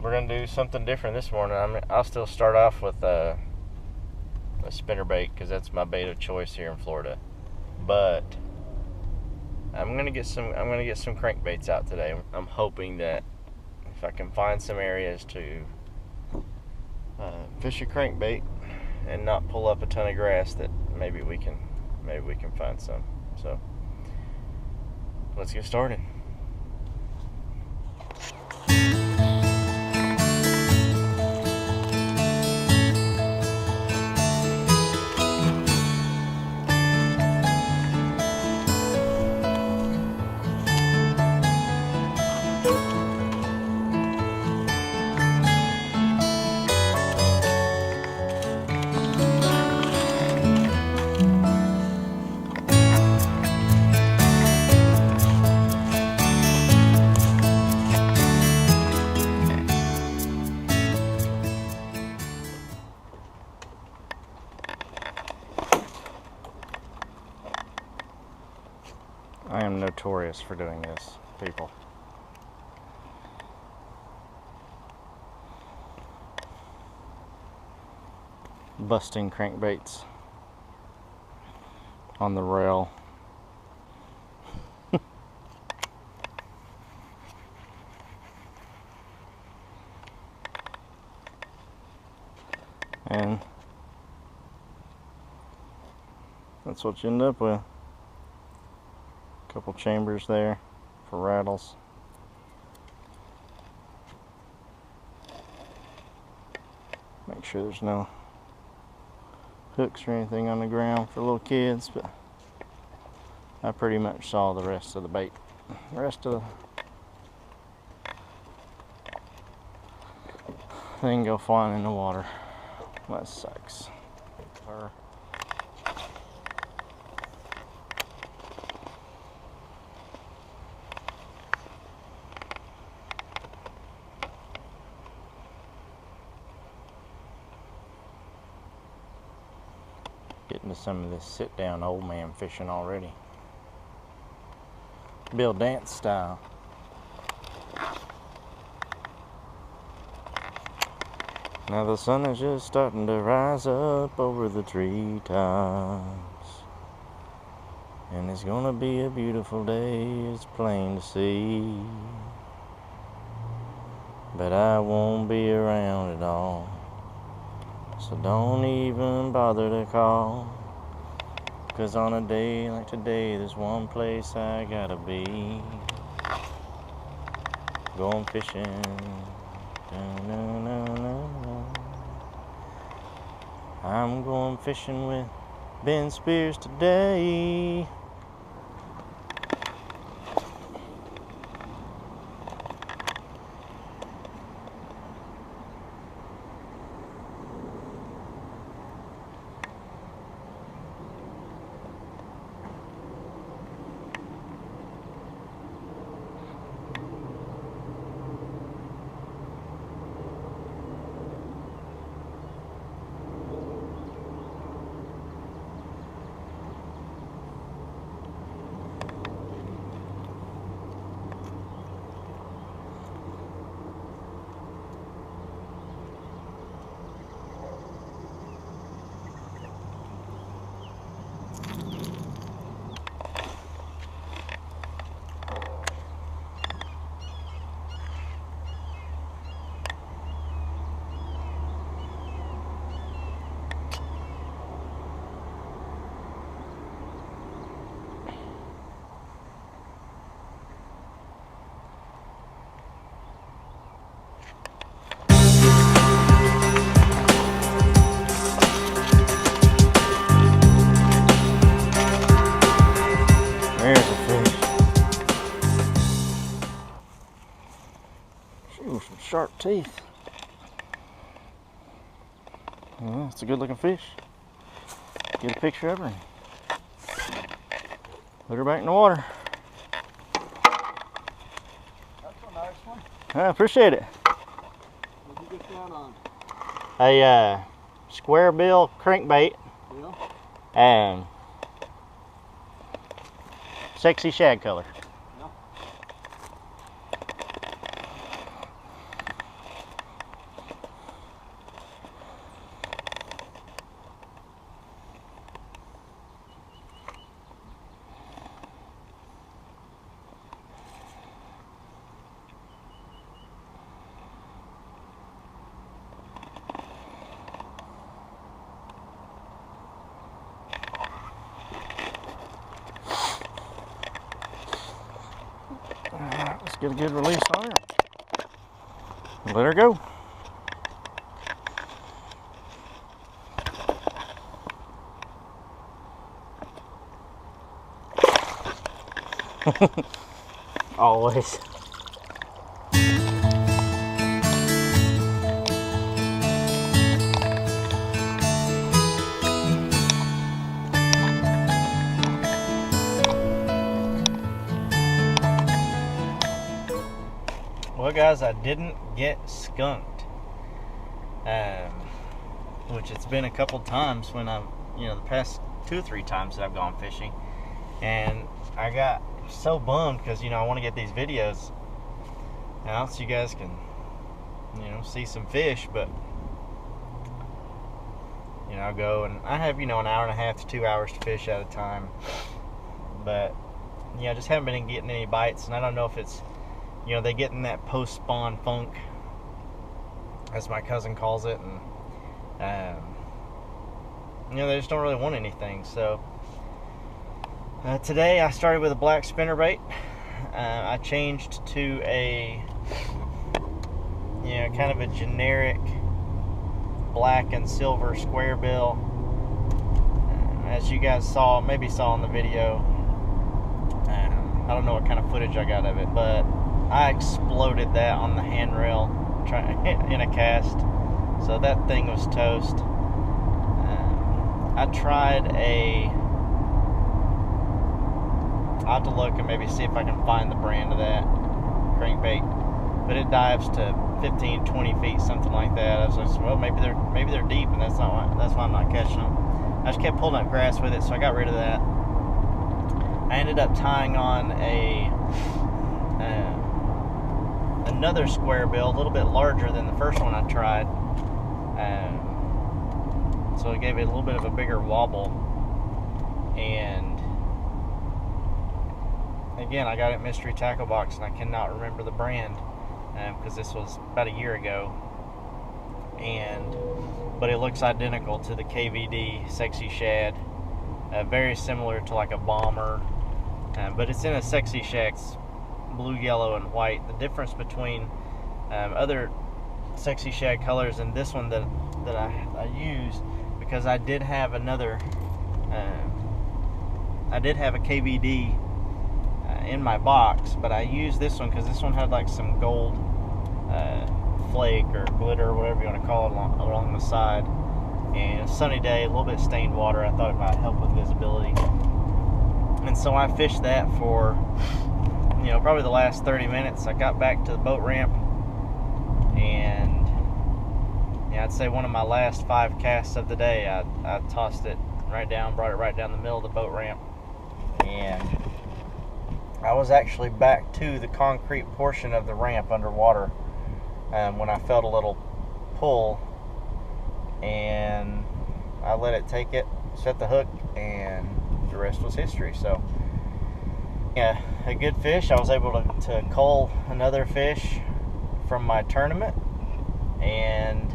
we're gonna do something different this morning. I'll still start off with a spinnerbait because that's my bait of choice here in Florida. But I'm gonna get some crankbaits out today. I'm hoping that if I can find some areas to fish a crankbait and not pull up a ton of grass, that maybe we can find some. So let's get started. I am notorious for doing this, people. Busting crankbaits on the rail. And that's what you end up with. Couple chambers there for rattles. Make sure there's no hooks or anything on the ground for little kids, but I pretty much saw the rest of the bait. The rest of the thing go flying in the water. That sucks. Getting to some of this sit-down old man fishing already. Bill Dance style. Now the sun is just starting to rise up over the treetops, and it's gonna be a beautiful day, it's plain to see. But I won't be around at all, so don't even bother to call, 'cause on a day like today there's one place I gotta be. Going fishing. I'm going fishing with Ben Spears today. Sharp teeth. Well, it's a good looking fish. Get a picture of her and put her back in the water. That's a nice one. I appreciate it. What did you get that on? A square bill crankbait. Yeah. And sexy shad color. get a good release on her. Let her go. Always. Well, guys, I didn't get skunked, which it's been a couple times when I've, the past 2 or 3 times that I've gone fishing, and I got so bummed because, I want to get these videos out so you guys can, see some fish, but, I'll go and I have, an hour and a half to 2 hours to fish at a time, but, I just haven't been getting any bites, and I don't know if it's, they get in that post-spawn funk, as my cousin calls it, and, they just don't really want anything. So, today I started with a black spinnerbait. I changed to a, kind of a generic black and silver square bill. As you guys maybe saw in the video, I don't know what kind of footage I got of it, but I exploded that on the handrail in a cast, so that thing was toast. I tried I'll have to look and maybe see if I can find the brand of that crankbait, but it dives to 15, 20 feet, something like that. I was like, well, maybe they're deep, and that's why I'm not catching them. I just kept pulling up grass with it, so I got rid of that. I ended up tying on another square bill, a little bit larger than the first one I tried, so it gave it a little bit of a bigger wobble. And again, I got it at Mystery Tackle Box, and I cannot remember the brand because this was about a year ago, but it looks identical to the KVD Sexy Shad, very similar to like a bomber, but it's in a Sexy Shad blue, yellow, and white. The difference between other Sexy Shad colors and this one that I use, because I did have another, I did have a KVD in my box, but I used this one because this one had like some gold flake or glitter or whatever you want to call it along the side, and a sunny day, a little bit stained water, I thought it might help with visibility, and so I fished that for probably the last 30 minutes. I got back to the boat ramp, and I'd say one of my last 5 casts of the day, I tossed it right down, brought it right down the middle of the boat ramp, and I was actually back to the concrete portion of the ramp underwater when I felt a little pull, and I let it take it, set the hook, and the rest was history. So yeah, a good fish. I was able to cull another fish from my tournament, and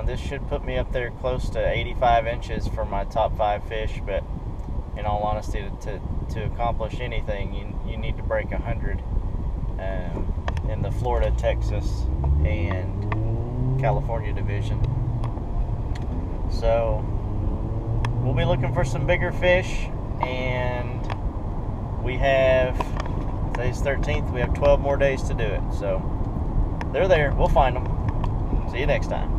this should put me up there close to 85 inches for my top 5 fish. But in all honesty, to accomplish anything, you need to break 100 in the Florida, Texas, and California division. So we'll be looking for some bigger fish, and today's 13th, we have 12 more days to do it. So they're there. We'll find them. See you next time.